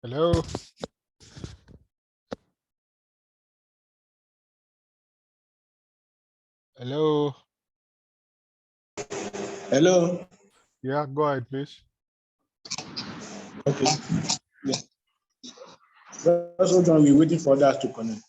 Hello. Hello. Hello. Yeah, go ahead, please. Okay. Yeah. Just hold on. We're waiting for that to connect.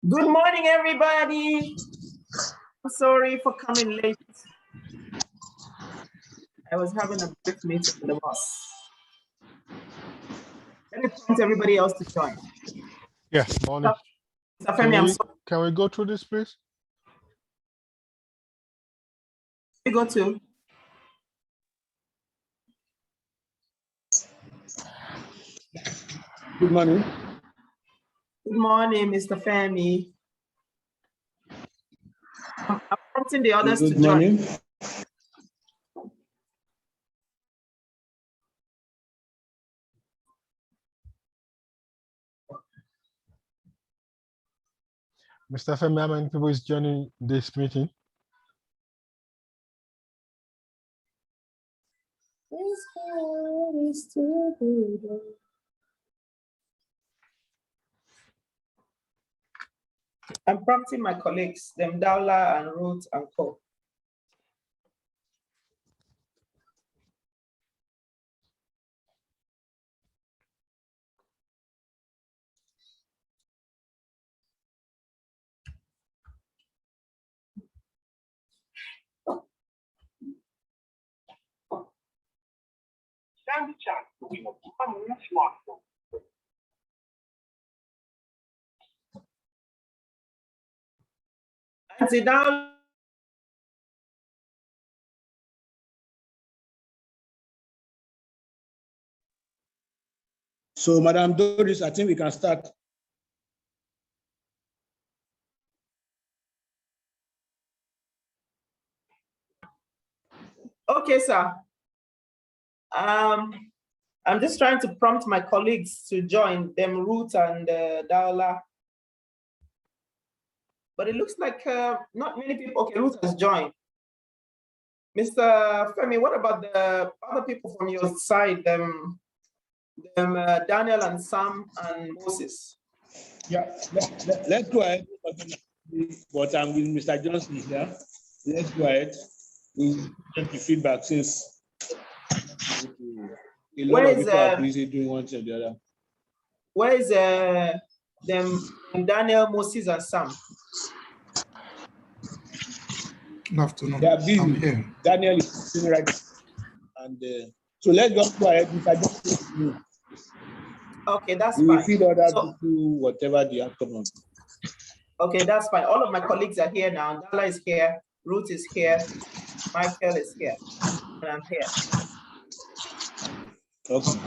Good morning, everybody. I'm sorry for coming late. I was having a brief meeting with the boss. Let me prompt everybody else to join. Yeah, morning. Mr. Femi, I'm sorry. Can we go through this, please? We go to. Good morning. Good morning, Mr. Femi. I'm prompting the others to Good join. morning. Mr. Femi, how many people is joining this meeting? I'm prompting my colleagues, them Dawla and Ruth and Co. Auntie Dawla. So, Madam Doris, I think we can start. Okay, sir. I'm just trying to prompt my colleagues to join them, Ruth and Dawla. But it looks like not many people. Okay, Ruth has joined. Mr. Femi, what about the other people from your side, Daniel and Sam and Moses? Yeah, let's go ahead. But I'm with Mr. Johnson here. Let's go ahead. We'll get the feedback since a lot of people are busy doing one thing or the other. Where is them Daniel, Moses, and Sam? Good afternoon. They are busy. I'm here. Daniel is sitting right now. And so let's just go ahead. Mr. Johnson. Okay, that's we fine. will feed other people whatever the outcome of. Okay, that's fine. All of my colleagues are here now. Dala is here, Ruth is here, Michael is here, and I'm here. Okay.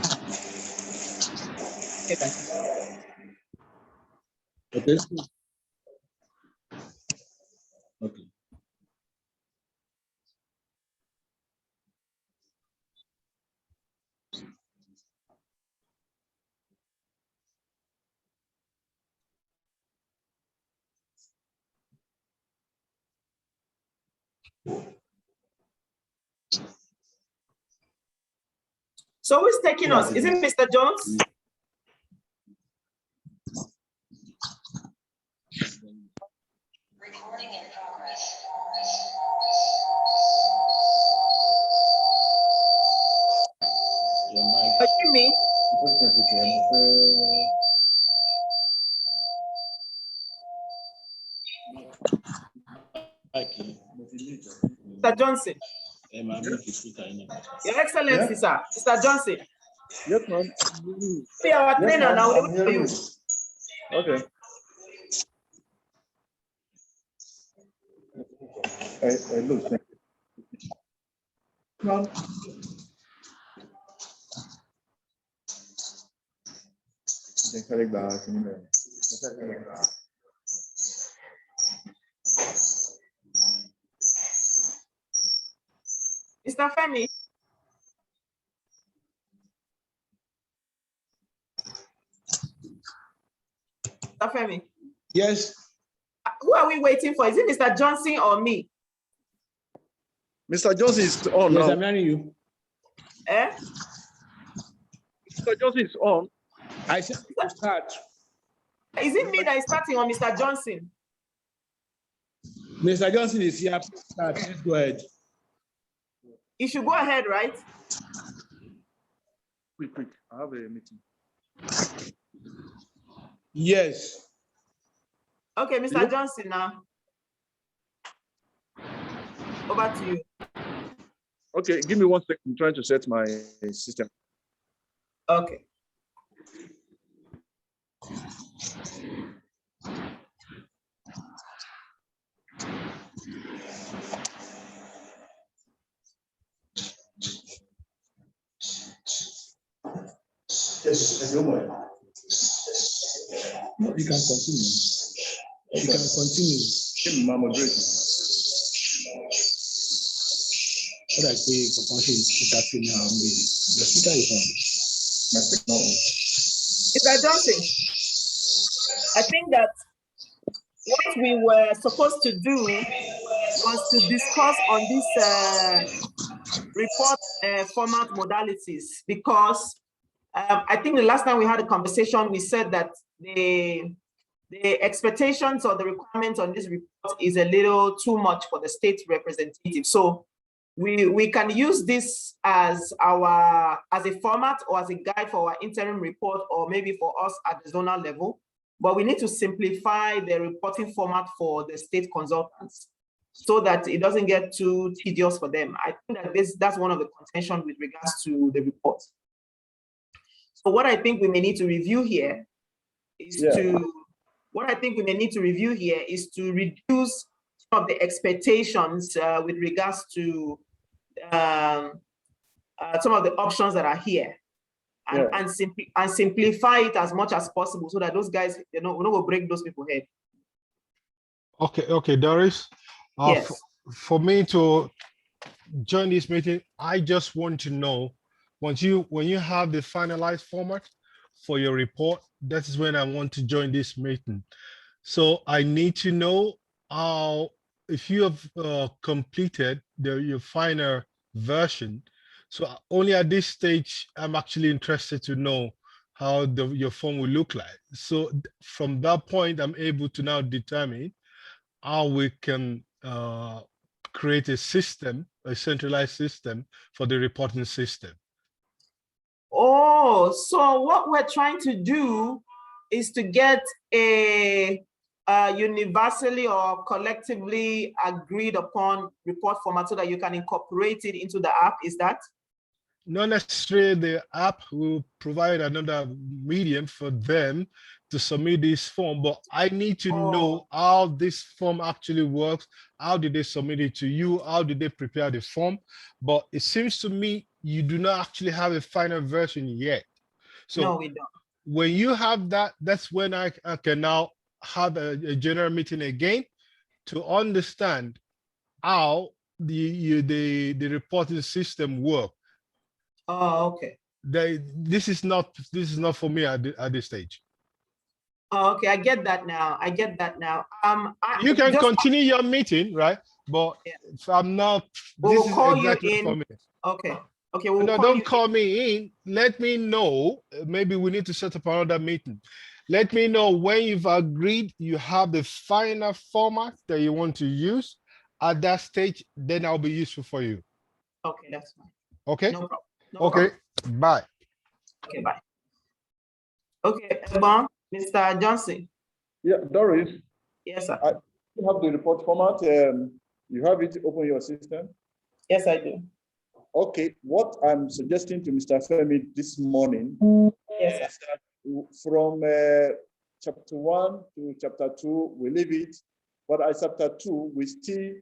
Okay. Okay. So who's taking us? Is it Mr. Jones? Recording in progress. Are you me? Mr. Johnson. Your Excellency, sir. Mr. Johnson. Yes, ma'am. Be our trainer now. I'm hearing you. Okay. Look. Ma'am. Mr. Femi. Mr. Femi. Yes. Who are we waiting for? Is it Mr. Johnson or me? Mr. Johnson is on Yes, now. I'm hearing you. Eh? Mr. Johnson is on. I said to start. Is it me that is starting or Mr. Johnson? Mr. Johnson is here. Start. Let's go ahead. You should go ahead, right? Quick. I have a meeting. Yes. Okay, Mr. Yep. Johnson now. Over to you. Okay, give me 1 second. I'm trying to set my system. Okay. No, you can continue. You can continue. My moderator. What I say, the speaker is on. My signal. Mr. Johnson, I think that what we were supposed to do was to discuss on this report format modalities, because I think the last time we had a conversation, we said that the expectations or the requirements on this report is a little too much for the state representative. So we can use this as a format or as a guide for our interim report, or maybe for us at the zonal level, but we need to simplify the reporting format for the state consultants so that it doesn't get too tedious for them. I think that that's one of the contention with regards to the report. So what I think we may need to review here is to reduce some of the expectations with regards to some of the options that are here, and simplify it as much as possible so that those guys, we're not going to break those people's head. Okay, Doris. Yes. For me to join this meeting, I just want to know, when you have the finalized format for your report, that is when I want to join this meeting. So I need to know if you have completed your final version. So only at this stage, I'm actually interested to know how your form will look like. So from that point, I'm able to now determine how we can create a system, a centralized system for the reporting system. Oh, so what we're trying to do is to get a universally or collectively agreed upon report format so that you can incorporate it into the app. Is that? Not necessarily the app will provide another medium for them to submit this form, but I need to know how this form actually works. How did they submit it to you? How did they prepare the form? But it seems to me you do not actually have a final version yet. So no, we don't. When you have that, that's when I can now have a general meeting again to understand how the reporting system works. Oh, okay. This is not for me at this stage. Oh, okay, I get that now. You can continue your meeting, right? But if I'm not, this is exactly for me. Okay. Okay. No, don't call me in. Let me know. Maybe we need to set up another meeting. Let me know when you've agreed you have the final format that you want to use. At that stage, then I'll be useful for you. Okay, that's fine. Okay. No problem. No okay. problem. Bye. Okay. Bye. Okay, Ebon, Mr. Johnson. Yeah, Doris. Yes, sir. You have the report format. You have it open your system. Yes, I do. Okay, what I'm suggesting to Mr. Femi this morning, yes, is that from chapter 1 to chapter 2, we leave it, but at chapter 2, they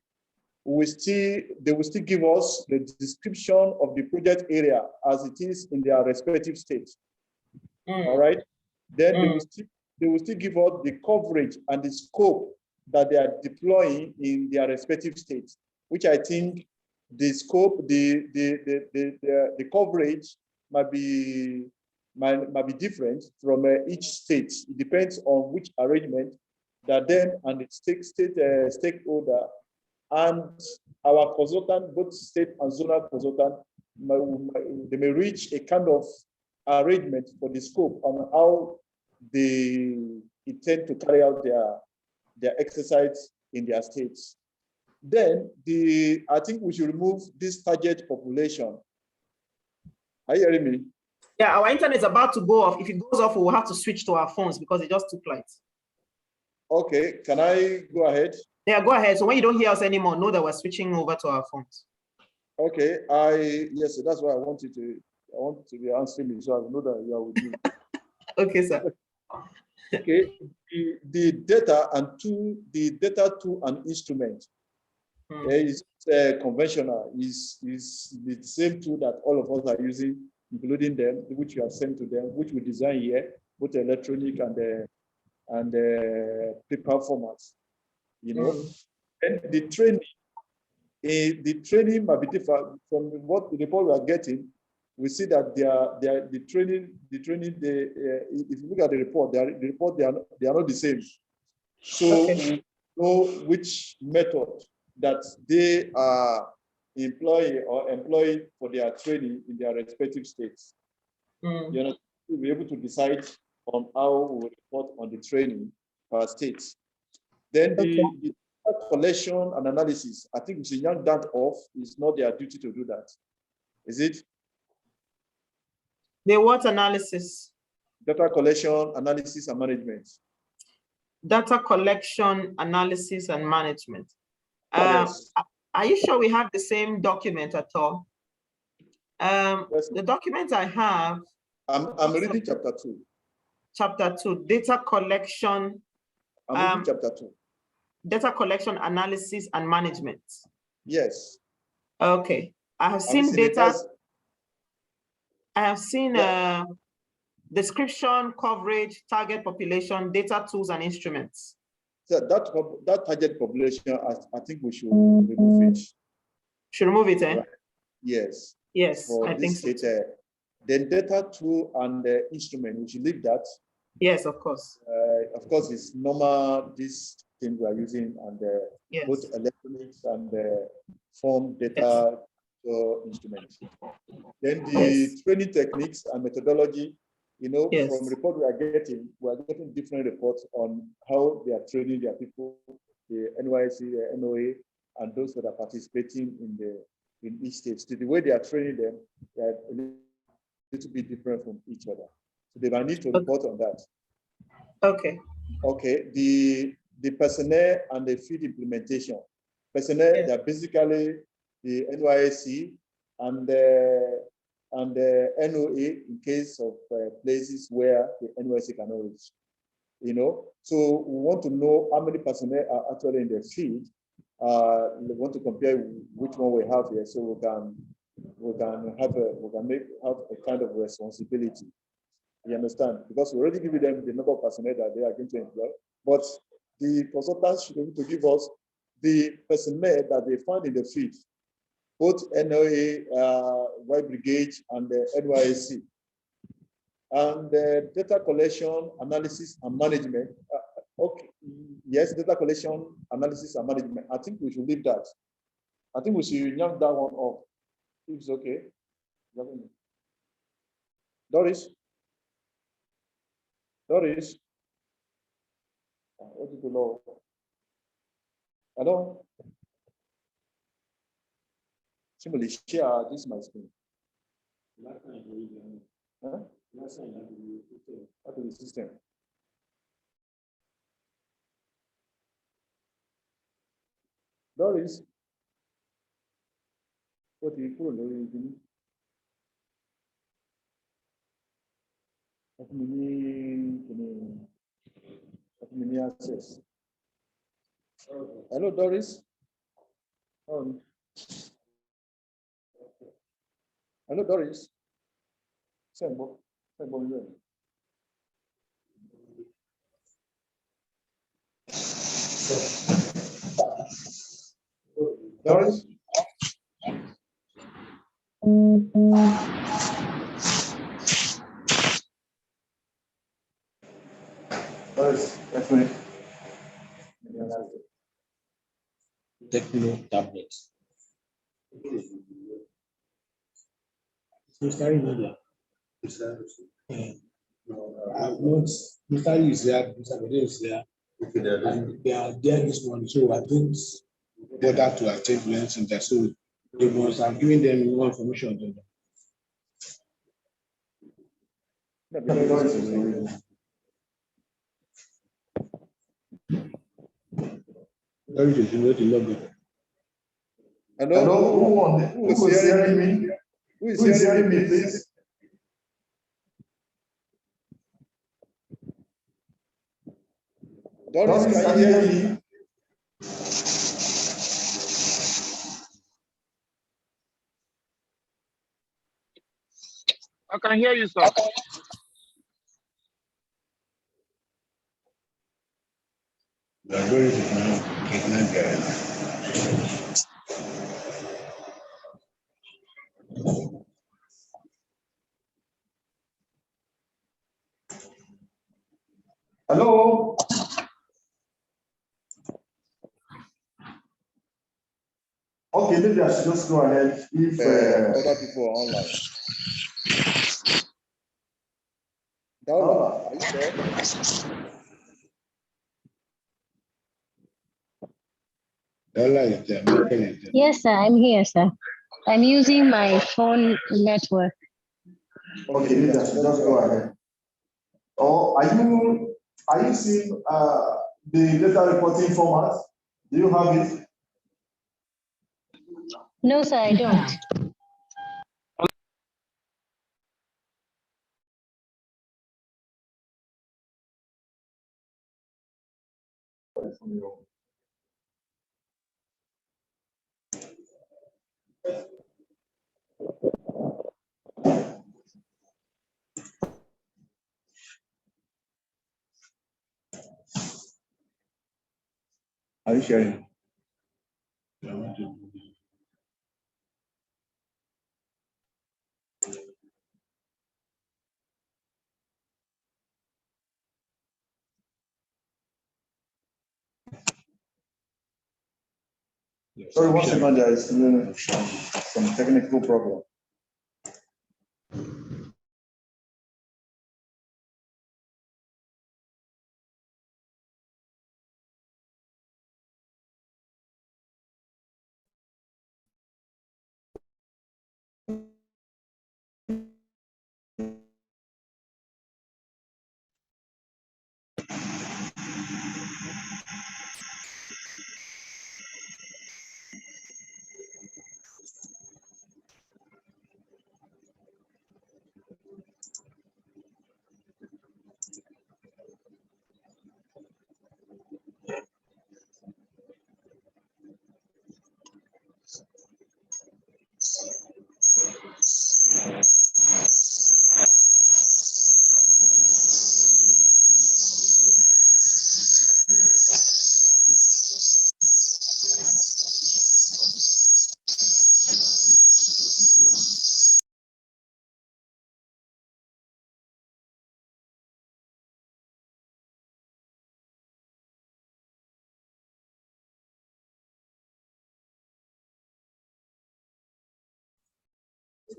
will still give us the description of the project area as it is in their respective states. All right. Then they will still give us the coverage and the scope that they are deploying in their respective states, which I think the scope, the coverage might be different from each state. It depends on which arrangement that them and the stakeholder and our consultant, both state and zonal consultant, they may reach a kind of arrangement for the scope on how they intend to carry out their exercise in their states. Then I think we should remove this target population. Are you hearing me? Yeah, our internet is about to go off. If it goes off, we'll have to switch to our phones because it just took light. Okay, can I go ahead? Yeah, go ahead. So when you don't hear us anymore, know that we're switching over to our phones. Okay, yes, that's why I want to be answering me, so I know that you are with me. Okay, sir. Okay, the data to an instrument is conventional, is the same tool that all of us are using, including them, which you have sent to them, which we design here, both electronic and and paper formats, you know. And the training might be different from what the report we are getting. We see that the training, if you look at the report, they are not the same. So we know which method that they are employing for their training in their respective states. You know, we'll be able to decide on how we will report on the training per state. Then the collection and analysis, I think we should yank that off. It's not their duty to do that. Is it? The what analysis? Data collection, analysis, and management. Data collection, analysis, and management. Yes. Are you sure we have the same document at all? Yes. The document I have. I'm reading chapter 2. Chapter 2, data collection. I'm reading chapter 2. Data collection, analysis, and management. Yes. Okay. I have seen data. I have seen description, coverage, target population, data tools, and instruments. So that target population, I think we should remove it. Should remove it, eh? Right. Yes. Yes, for I think this so. data. Then data tool and the instrument, we should leave that. Yes, of course. Of course, it's normal, this thing we are using, and both electronics and form data instruments. Then the training techniques and methodology, you know, from report we are getting different reports on how they are training their people, the NYSC, the NOA, and those that are participating in each stage. So the way they are training them, they are a little bit different from each other. So they might need to report on that. Okay. Okay. The personnel and the field implementation. Personnel, they are basically the NYSC and the NOA in case of places where the NYSC cannot reach. You know, so we want to know how many personnel are actually in the field. We want to compare which one we have here, so we can have a kind of responsibility. You understand? Because we already given them the number of personnel that they are going to employ, but the consultants should be able to give us the personnel that they find in the field, both NOA, Y Brigade, and the NYSC. And data collection, analysis, and management. Okay, yes, data collection, analysis, and management. I think we should leave that. I think we should yank that one off. If it's okay. Doris? Doris? What is the law? Hello? Simply share this my screen. Huh? That is the system. Doris? What do you put on the access? Hello, Doris? Hello, Doris? Doris? Doris, that's me. Techno tablets. Mr. is there, Mr. Bode is there. And they are there this morning, so I don't bother to attend to anything there. So they must have given them more information than that. Hello, who is hearing me? Who is hearing me, please? Doris, can you hear me? I can hear you, sir. Where is it now? It's not there. Hello? Okay, maybe I should just go ahead if other people are online. Daula, are you there? Yes, sir, I'm here, sir. I'm using my phone network. Okay, maybe I should just go ahead. Or are you seeing the data reporting format? Do you have it? No, sir, I don't. Are you sharing? Sorry, one second, there is some technical problem.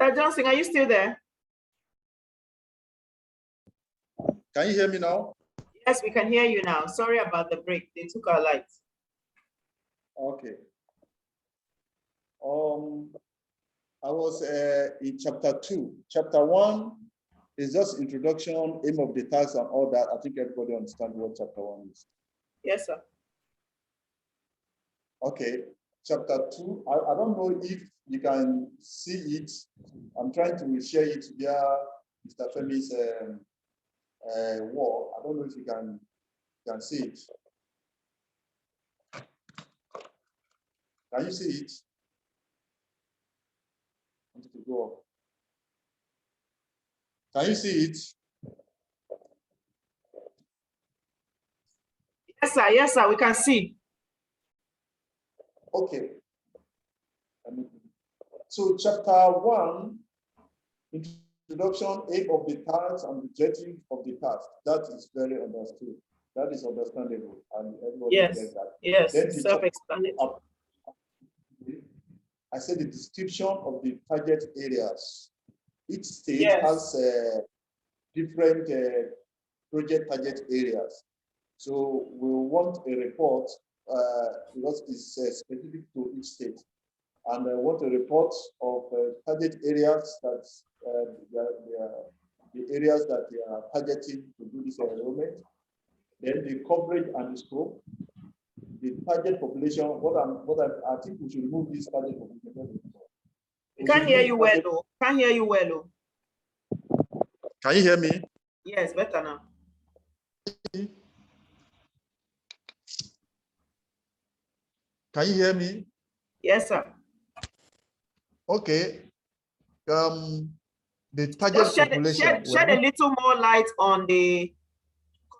Mr. Johnson, are you still there? Can you hear me now? Yes, we can hear you now. Sorry about the break. They took our lights. Okay. I was in chapter 2. Chapter 1 is just introduction, aim of the task, and all that. I think everybody understands what chapter 1 is. Yes, sir. Okay. Chapter 2. I don't know if you can see it. I'm trying to share it via Mr. Femi's wall. I don't know if you can see it. Can you see it? I want to go up. Can you see it? Yes, sir. Yes, sir. We can see. Okay. So chapter 1, introduction, aim of the task and objective of the task. That is very understood. That is understandable, and everybody gets that. Yes, Then self-explanatory. I said the description of the target areas. Each state has different project target areas. So we want a report because it's specific to each state. And I want a report of target areas that the areas that they are targeting to do this enrollment. Then the coverage and the scope, the target population. I think we should remove this target population. We can't hear you well, though. Can't hear you well, though. Can you hear me? Yes, better now. Can you hear me? Yes, sir. Okay. The target population. Shed a little more light on the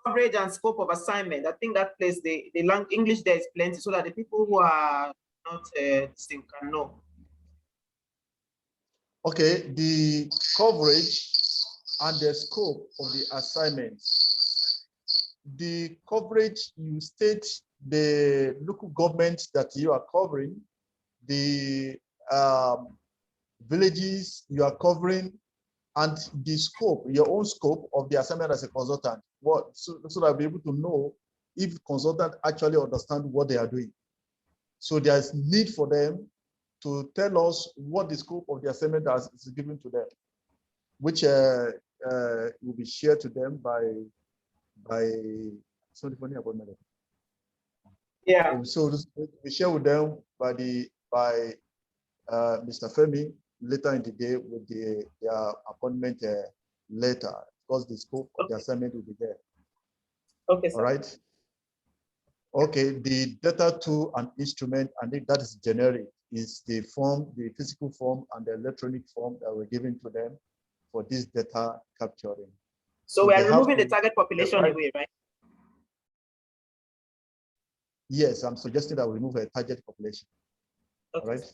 coverage and scope of assignment. I think that place, the English there is plenty so that the people who are not can know. Okay, the coverage and the scope of the assignment. The coverage, you state the local government that you are covering, the villages you are covering, and the scope, your own scope of the assignment as a consultant. So that I'll be able to know if consultant actually understand what they are doing. So there's need for them to tell us what the scope of the assignment is given to them, which will be shared to them by sorry, funny about that. Yeah. So we share with them by Mr. Femi later in the day with their appointment letter, because the scope of the assignment will be there. Okay. Sir. All right. Okay, the data tool and instrument, and that is generic, is the form, the physical form and the electronic form that we're giving to them for this data capturing. So we are removing the target population away, right? Yes, I'm suggesting that we remove a target population. Okay. All right.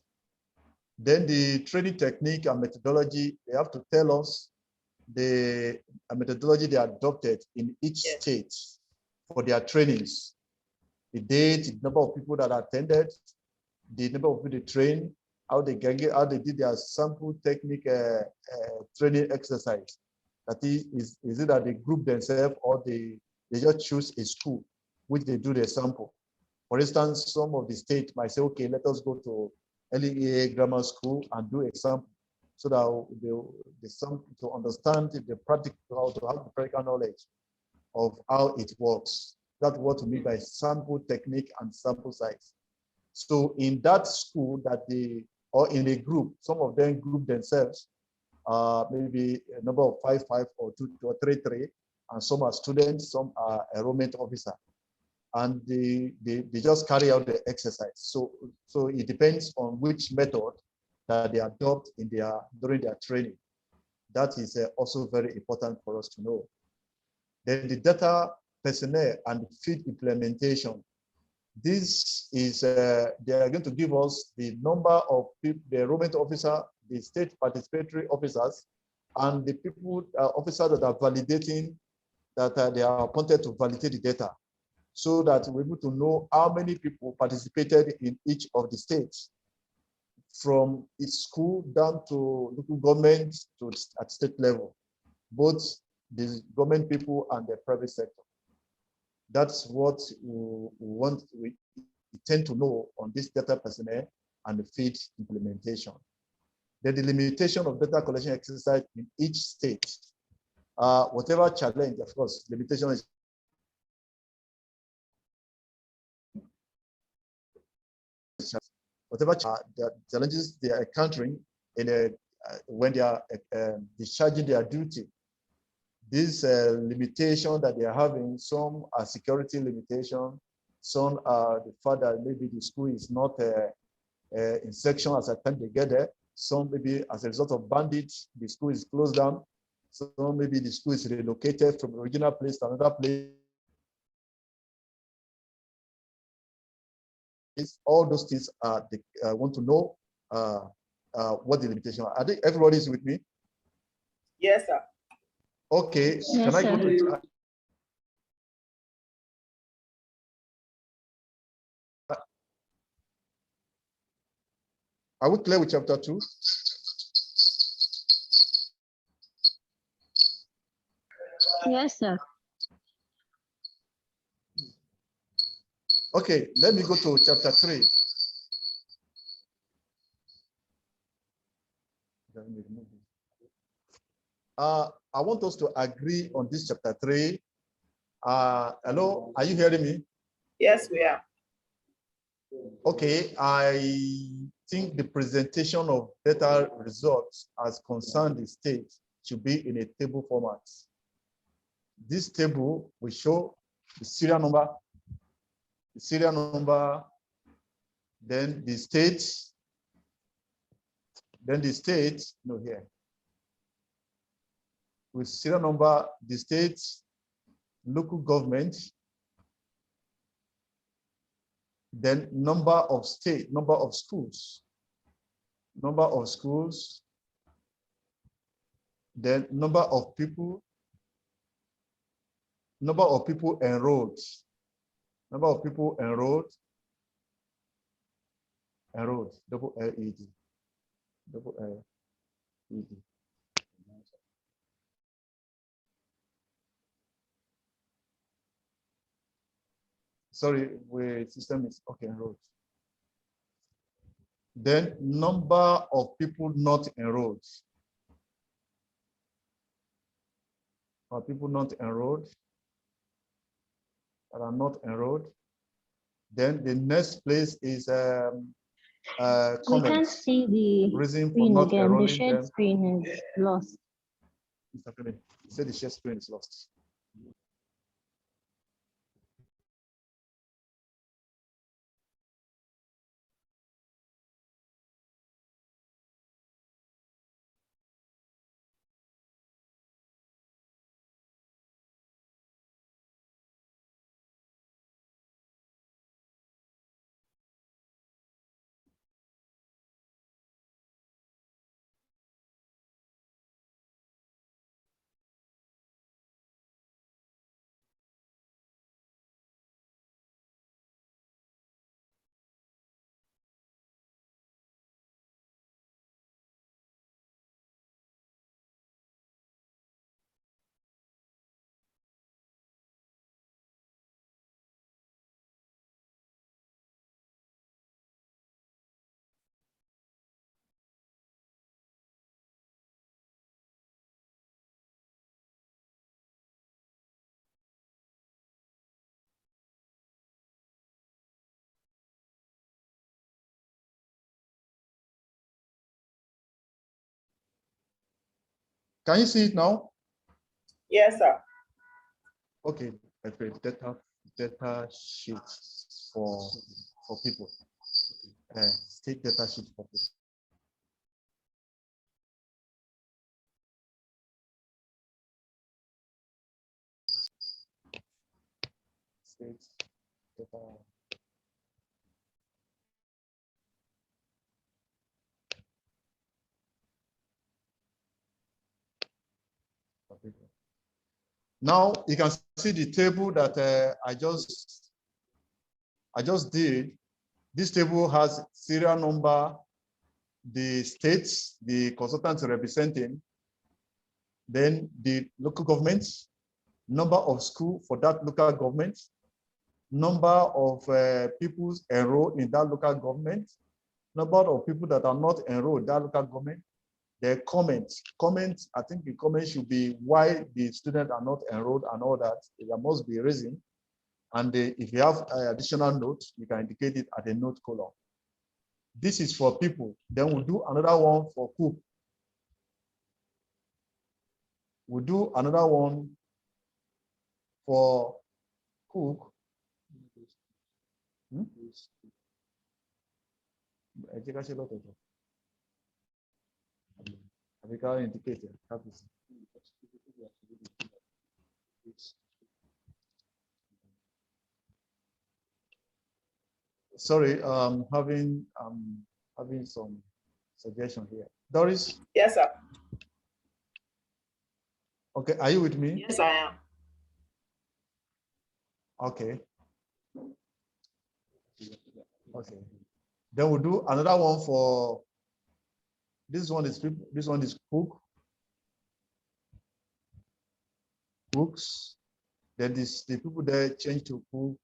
Then the training technique and methodology, they have to tell us the methodology they adopted in each state for their trainings. The date, the number of people that attended, the number of people they trained, how they did their sample technique training exercise. That is it that they group themselves or they just choose a school which they do their sample. For instance, some of the state might say, okay, let us go to LEA grammar school and do a sample so that the sample to understand the practical, how to have the practical knowledge of how it works. That's what we mean by sample technique and sample size. So in that school or in a group, some of them group themselves, maybe a number of 5 or 2 or 3, and some are students, some are enrollment officer. And they just carry out the exercise. So it depends on which method that they adopt during their training. That is also very important for us to know. Then the data personnel and field implementation. This is, they are going to give us the number of people, the enrollment officer, the state participatory officers, and the people, officers that are validating, that they are appointed to validate the data, so that we're able to know how many people participated in each of the states, from each school down to local government to at state level, both the government people and the private sector. That's what we tend to know on this data personnel and the field implementation. Then the limitation of data collection exercise in each state. Whatever challenge, of course, limitation is whatever challenges they are encountering when they are discharging their duty. This limitation that they are having, some are security limitation, some are the fact that maybe the school is not in section as a time they get there, some maybe as a result of bandits, the school is closed down, so maybe the school is relocated from the original place to another place. All those things they want to know what the limitation are. I think everybody is with me. Yes, sir. Okay, Yes, can I go to are we clear with chapter 2? Yes, sir. Okay, let me go to chapter 3. I want us to agree on this chapter 3. Hello, are you hearing me? Yes, we are. Okay, I think the presentation of data results as concerned the state should be in a table format. This table will show the serial number, then the state, no here. With serial number, the state, local government, then number of state, number of schools, then number of people enrolled, double LED. Sorry, where system is okay, enrolled. Then number of people not enrolled. Are people not enrolled? That are not enrolled. Then the next place is We can't see the reason for screen not again. The enrolling shared them. screen is lost. Mr. Philip, he said the share screen is lost. Can you see it now? Yes, sir. Okay, I create data sheet for people. State data sheet for people. State data. For people. Now you can see the table that I just did. This table has serial number, the states, the consultants representing, then the local governments, number of school for that local government, number of people enrolled in that local government, number of people that are not enrolled in that local government, the comments, I think the comment should be why the students are not enrolled and all that. There must be a reason. And if you have additional notes, you can indicate it at the note column. This is for people. Then we'll do another one for cook. We'll do another one for cook. Sorry, having some suggestion here. Doris? Yes, sir. Okay, are you with me? Yes, I am. Okay. Okay. Then we'll do another one for this one is cook. Cooks. Then the people there change to cook.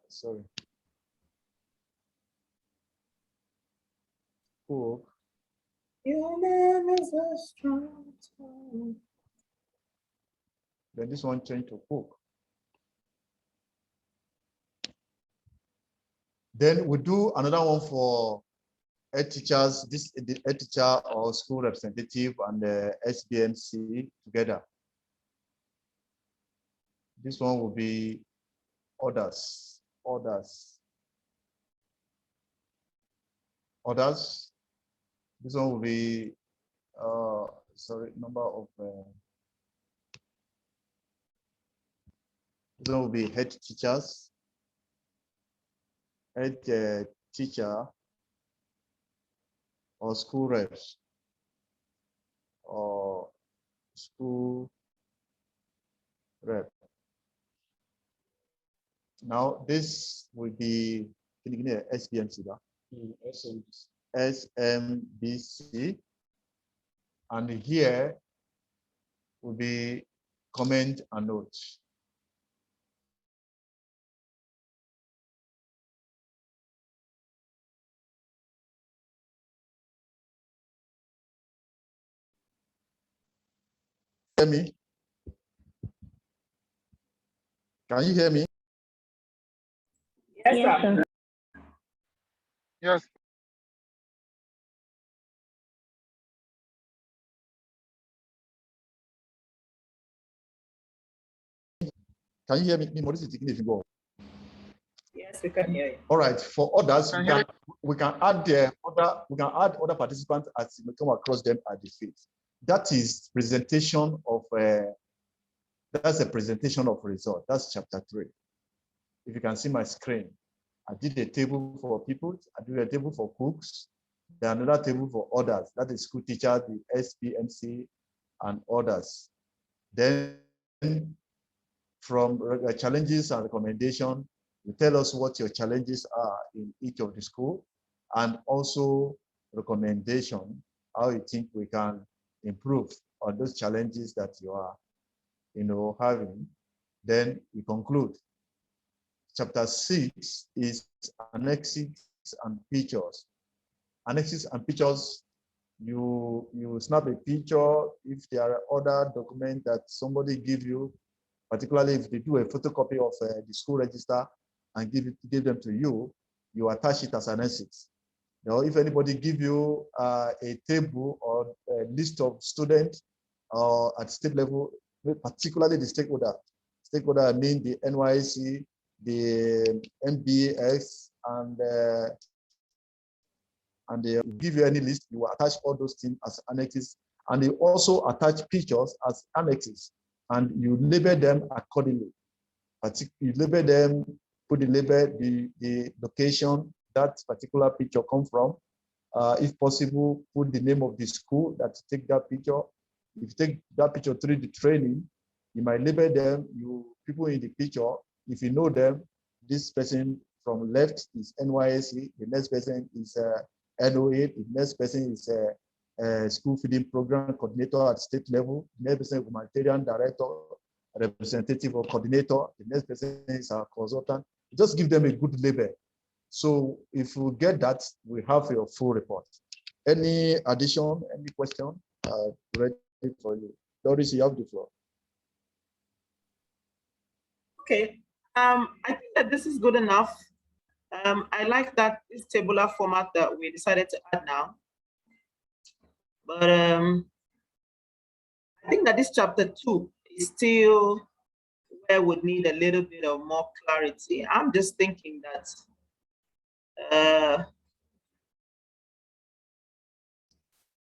Sorry. Cook. Your name is a strong tower. Then this one change to cook. Then we do another one for head teachers, the head teacher or school representative and the SBMC together. This one will be others. This one will be sorry, number of there will be head teachers, head teacher, or school reps, or school rep. Now this will be SBMC, SMBC, and here will be comment and note. Hear me? Can you hear me? Yes, Yes, sir. sir. Yes. Can you hear me? What is it? If you go. Yes, we can hear you. All right. For others, Can we can add other participants as we come across them at the field. That is presentation of that's a presentation of result. That's chapter 3. If you can see my screen, I did a table for people. I did a table for cooks. There another table for others. That is school teachers, the SPMC, and others. Then from challenges and recommendation, you tell us what your challenges are in each of the school, and also recommendation, how you think we can improve on those challenges that you are, having. Then we conclude. Chapter 6 is annexes and pictures. Annexes and pictures, you snap a picture. If there are other documents that somebody give you, particularly if they do a photocopy of the school register and give them to you, you attach it as annexes. If anybody give you a table or a list of students at state level, particularly the stakeholder I mean the NYSC, the MBS, and they give you any list, you will attach all those things as annexes, and they also attach pictures as annexes, and you label them accordingly. You label them, put the label, the location that particular picture come from. If possible, put the name of the school that you take that picture. If you take that picture through the training, you might label them, people in the picture, if you know them, this person from left is NYSC, the next person is NOA, the next person is a school feeding program coordinator at state level, the next person is humanitarian director, representative or coordinator, the next person is a consultant. Just give them a good label. So if we get that, we have your full report. Any addition, any question? Ready for you. Doris, you have the floor. Okay. I think that this is good enough. I like that this tabular format that we decided to add now. But I think that this chapter 2 is still where we need a little bit of more clarity. I'm just thinking that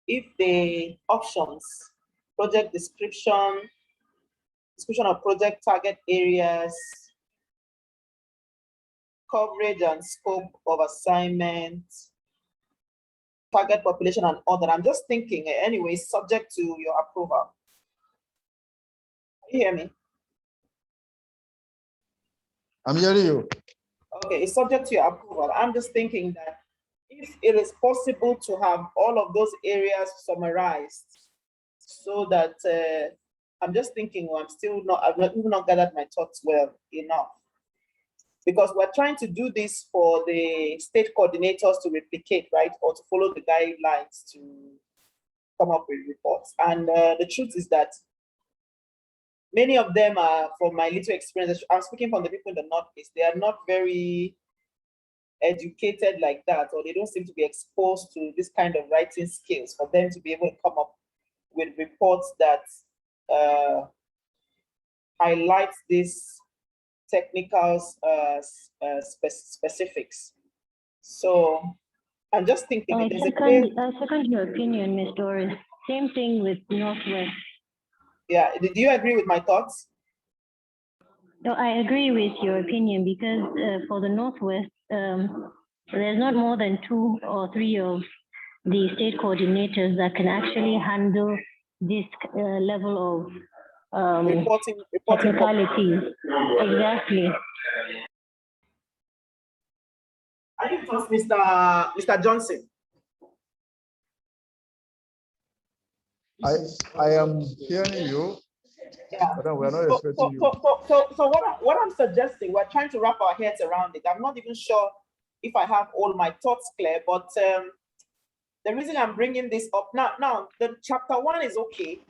if the options, project description of project target areas, coverage and scope of assignment, target population and other, I'm just thinking anyway, subject to your approval. Can you hear me? I'm hearing you. Okay, it's subject to your approval. I'm just thinking that if it is possible to have all of those areas summarized so that I'm just thinking, well, I've even not gathered my thoughts well enough. Because we're trying to do this for the state coordinators to replicate, right? Or to follow the guidelines to come up with reports. And the truth is that many of them are, from my little experience, I'm speaking from the people in the Northeast, they are not very educated like that, or they don't seem to be exposed to this kind of writing skills for them to be able to come up with reports that highlight these technical specifics. So I'm just thinking. I second your opinion, Ms. Doris. Same thing with Northwest. Yeah, do you agree with my thoughts? No, I agree with your opinion because for the Northwest, there's not more than 2 or 3 of the state coordinators that can actually handle this level of Reporting. technicalities. Exactly. I think it was Mr. Johnson. I am hearing you, Yeah. but we're not expecting you. So what I'm suggesting, we're trying to wrap our heads around it. I'm not even sure if I have all my thoughts clear, but the reason I'm bringing this up now, the chapter 1 is okay.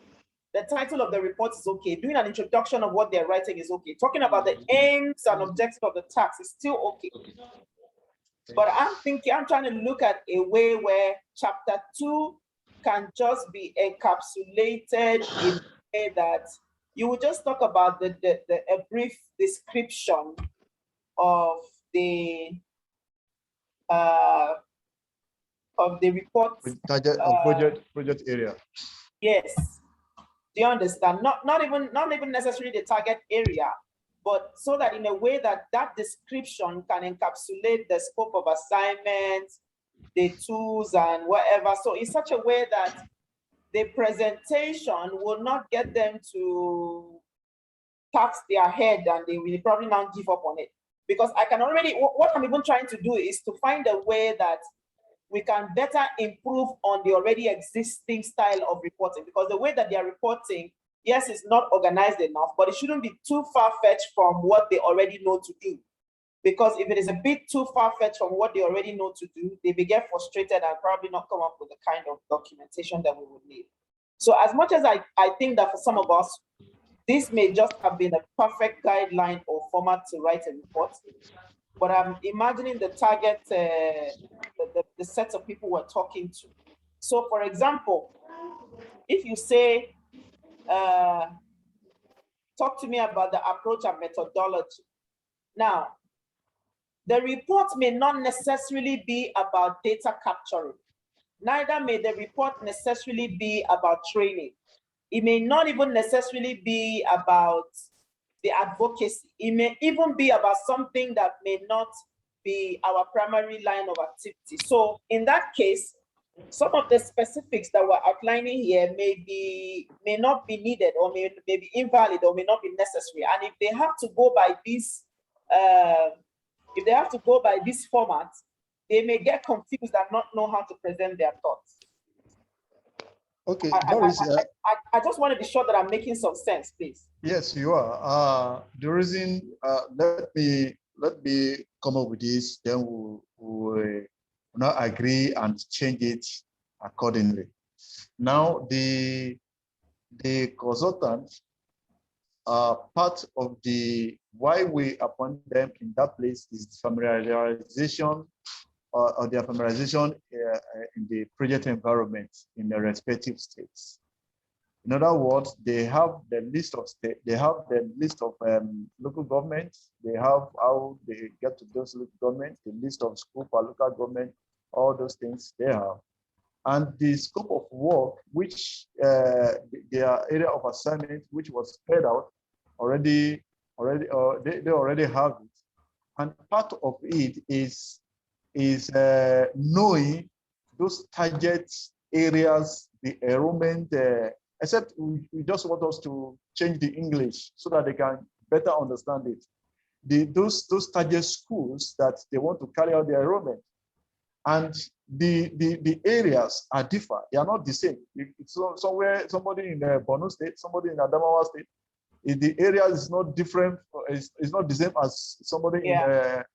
The title of the report is okay. Doing an introduction of what they're writing is okay. Talking about the aims and objectives of the tax is still okay. But I'm trying to look at a way where chapter 2 can just be encapsulated in a way that you will just talk about a brief description of the report. Target project area. Yes. Do you understand? Not even necessarily the target area, but so that in a way that description can encapsulate the scope of assignment, the tools and whatever. So in such a way that the presentation will not get them to tax their head and they will probably now give up on it. Because I can already, what I'm even trying to do is to find a way that we can better improve on the already existing style of reporting, because the way that they are reporting, yes, it's not organized enough, but it shouldn't be too far-fetched from what they already know to do. Because if it is a bit too far-fetched from what they already know to do, they may get frustrated and probably not come up with the kind of documentation that we would need. So as much as I think that for some of us, this may just have been a perfect guideline or format to write a report, but I'm imagining the target, the sets of people we're talking to. So for example, if you say, talk to me about the approach and methodology. Now, the report may not necessarily be about data capturing. Neither may the report necessarily be about training. It may not even necessarily be about the advocacy. It may even be about something that may not be our primary line of activity. So in that case, some of the specifics that we're outlining here may not be needed, or may be invalid, or may not be necessary. And if they have to go by this, format, they may get confused and not know how to present their thoughts. Okay, I just want to be sure that I'm making some sense, please. Yes, you are. The reason, let me come up with this, then we'll not agree and change it accordingly. Now, the consultant, part of the why we appoint them in that place is familiarization or their familiarization in the project environment in the respective states. In other words, they have the list of state, they have the list of local governments, they have how they get to those local governments, the list of school for local government, all those things they have. And the scope of work, which their area of assignment, which was spread out, they already have it. And part of it is knowing those target areas, the enrollment, except we just want us to change the English so that they can better understand it. Those target schools that they want to carry out their enrollment. And the areas are different. They are not the same. It's somewhere, somebody in Borno State, somebody in Adamawa State, the area is not different. It's not the same as somebody in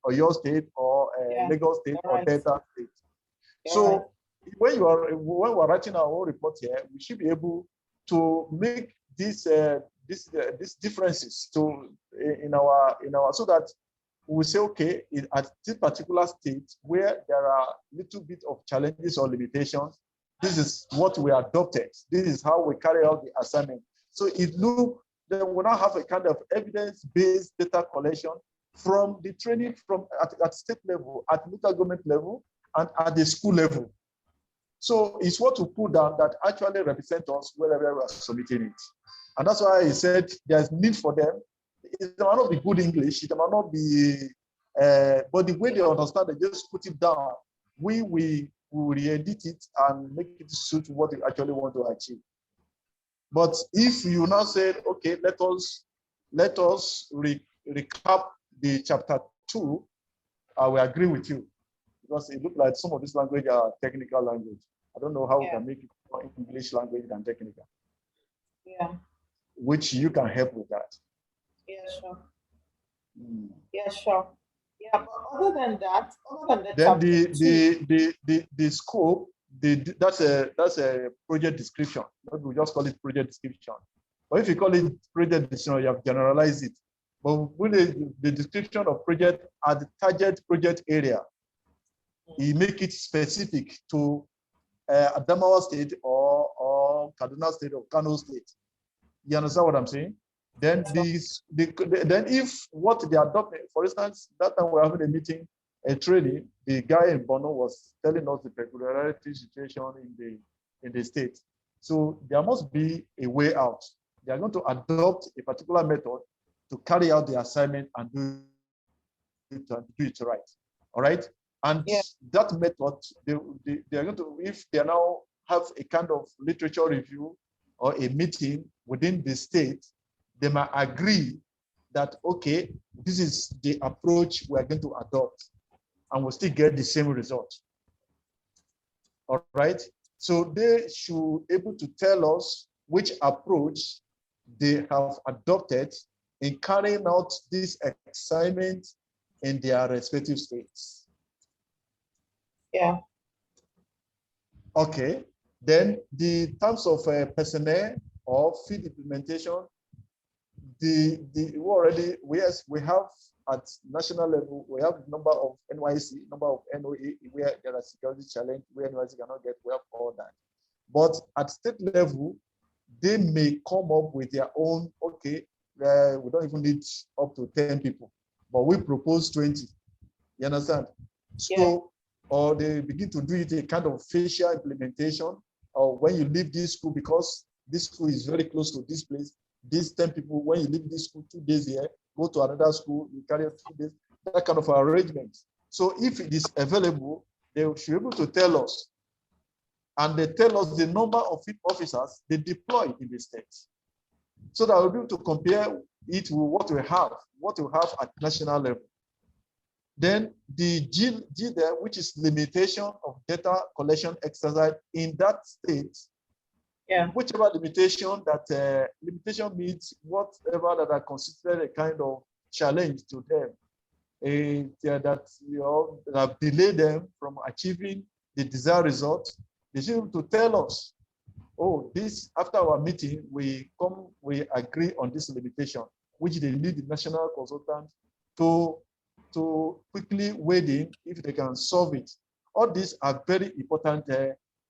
Oyo State or Lagos State or Delta State. So when we're writing our own report here, we should be able to make these differences in our so that we say, okay, at this particular state where there are little bit of challenges or limitations, this is what we adopted. This is how we carry out the assignment. So then we now have a kind of evidence-based data collection from the training at state level, at local government level, and at the school level. So it's what to put down that actually represent us wherever we are submitting it. And that's why I said there's need for them. It might not be good English, it might not be, but the way they understand, they just put it down. We will re-edit it and make it suit what we actually want to achieve. But if you now said, okay, let us recap the chapter 2, I will agree with you, because it looks like some of this language are technical language. I don't know how we can make it more English language than technical. Yeah. Which you can help with that. Yeah, sure. Yeah, sure. Yeah, but other than that, then the scope, that's a project description. We just call it project description. But if you call it project description, you have generalized it. But with the description of project at the target project area, you make it specific to Adamawa State or Kaduna State or Kano State. You understand what I'm saying? Then then if what they adopt, for instance, that time we're having a meeting, a training, the guy in Bono was telling us the peculiarity situation in the state. So there must be a way out. They are going to adopt a particular method to carry out the assignment and do it right. All right. And that method, they are going to, if they now have a kind of literature review or a meeting within the state, they might agree that, okay, this is the approach we are going to adopt, and we'll still get the same result. All right. So they should be able to tell us which approach they have adopted in carrying out this assignment in their respective states. Yeah. Okay. Then the terms of personnel or field implementation, we have at national level, we have number of NYC, number of NOA, where there are security challenge, where NYC cannot get, we have all that. But at state level, they may come up with their own, okay, we don't even need up to 10 people, but we propose 20. You understand? So, or they begin to do it a kind of facial implementation, or when you leave this school, because this school is very close to this place, these 10 people, when you leave this school 2 days here, go to another school, you carry out 2 days, that kind of arrangement. So if it is available, they should be able to tell us. And they tell us the number of officers they deploy in the states. So that we'll be able to compare it with what we have at national level. Then the G there, which is limitation of data collection exercise in that state. Yeah. Whichever limitation that limitation means whatever that are considered a kind of challenge to them, that have delayed them from achieving the desired result. They should to tell us, oh, this after our meeting we agree on this limitation, which they need the national consultant to quickly weigh in if they can solve it. All these are very important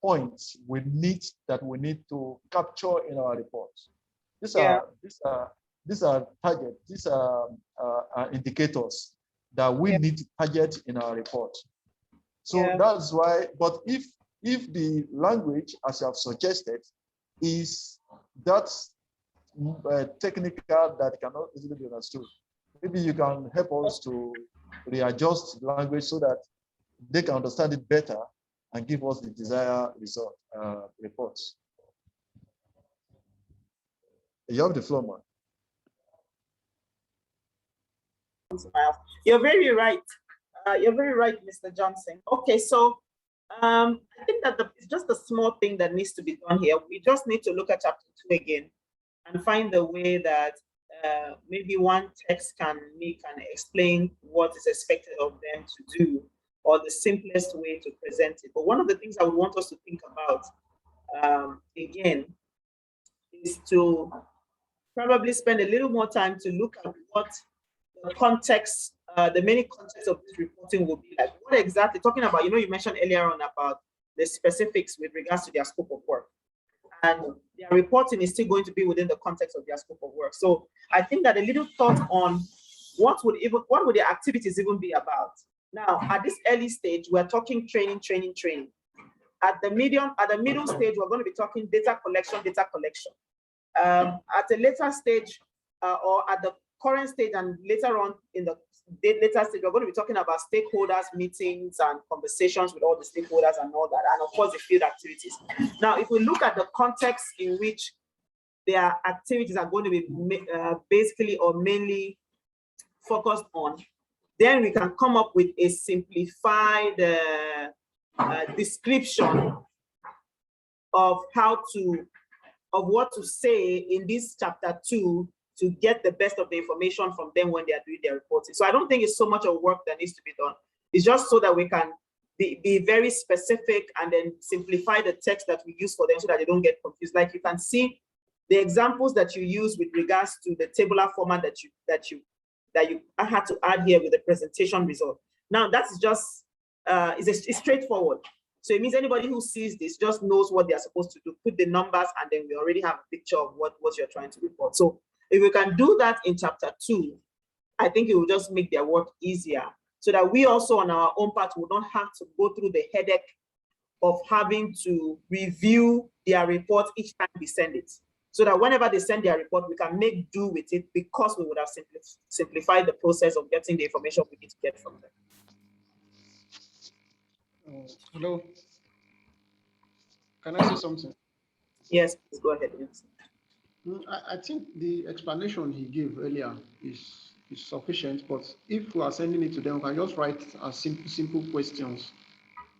points we need to capture in our reports. These are targets, these are indicators that we need to target in our report. So that's why, but if the language, as you have suggested, is that technical that cannot easily be understood, maybe you can help us to readjust the language so that they can understand it better and give us the desired result reports. You have the floor, man. You're very right. You're very right, Mr. Johnson. Okay, so I think that it's just a small thing that needs to be done here. We just need to look at chapter 2 again and find the way that maybe one text can explain what is expected of them to do, or the simplest way to present it. But one of the things I would want us to think about again is to probably spend a little more time to look at what the context, the many contexts of this reporting will be like. What exactly, talking about, you mentioned earlier on about the specifics with regards to their scope of work. And their reporting is still going to be within the context of their scope of work. So I think that a little thought on what would their activities even be about. Now, at this early stage, we're talking training. at the middle stage, we're going to be talking data collection. At a later stage, or at the current stage and later on in the later stage, we're going to be talking about stakeholders, meetings and conversations with all the stakeholders and all that, and of course the field activities. Now, if we look at the context in which their activities are going to be basically or mainly focused on, then we can come up with a simplified description of what to say in this chapter 2 to get the best of the information from them when they are doing their reporting. So I don't think it's so much of work that needs to be done. It's just so that we can be very specific and then simplify the text that we use for them so that they don't get confused. Like you can see the examples that you use with regards to the tabular format that you had to add here with the presentation result. Now that's just it's straightforward. So it means anybody who sees this just knows what they're supposed to do, put the numbers, and then we already have a picture of what you're trying to report. So if we can do that in chapter 2, I think it will just make their work easier so that we also on our own part will not have to go through the headache of having to review their report each time we send it. So that whenever they send their report, we can make do with it because we would have simplified the process of getting the information we need to get from them. Hello. Can I say something? Yes, please go ahead. Yes. I think the explanation he gave earlier is sufficient, but if we are sending it to them, we can just write a simple questions,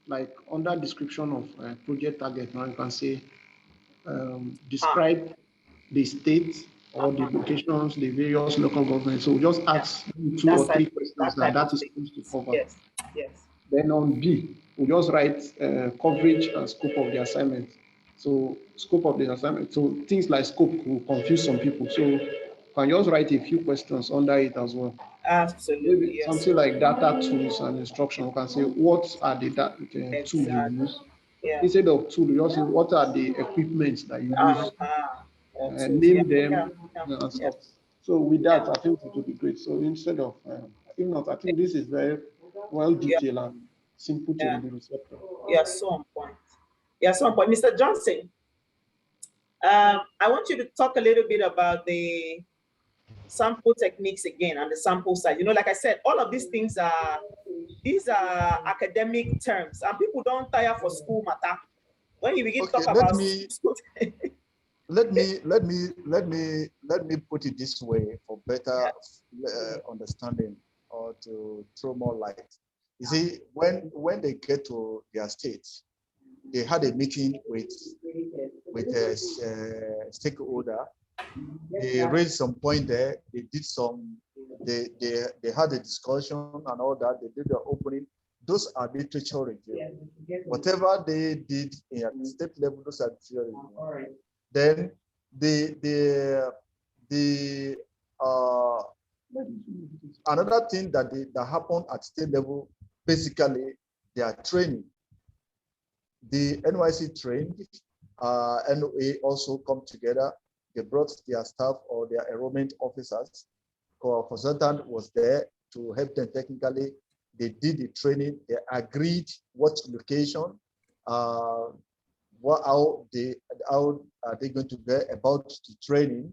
like under description of project target. Now you can say, describe the state or the locations, the various local governments. So we just ask 2 or 3 questions that is supposed to cover. Yes, yes. Then on B, we just write coverage and scope of the assignment. So scope of the assignment. So things like scope will confuse some people. So you can just write a few questions under it as well. Absolutely. Yes. Something like data tools and instruction. You can say what are the tools you use. Yeah. Instead of tool, you just say what are the equipment that you use. Name them and stuff. So with that, I think it will be great. So instead of, if not, I think this is very well detailed and simple to be receptive. Yeah, so on point. Yeah, so on point. Mr. Johnson, I want you to talk a little bit about the sample techniques again and the sample size. You know, like I said, all of these things are academic terms, and people don't tire for school matter. When you begin to talk about school, let me put it this way for better understanding or to throw more light. You see, when they get to their states, they had a meeting with a stakeholder. They raised some point there. They did they had a discussion and all that. They did the opening. Those are literature review. Whatever they did at the state level, those are literature review. Then another thing that happened at state level, basically, they are training. The NYC trained, NOA also come together. They brought their staff or their enrollment officers. Consultant was there to help them technically. They did the training. They agreed what location, how are they going to go about the training,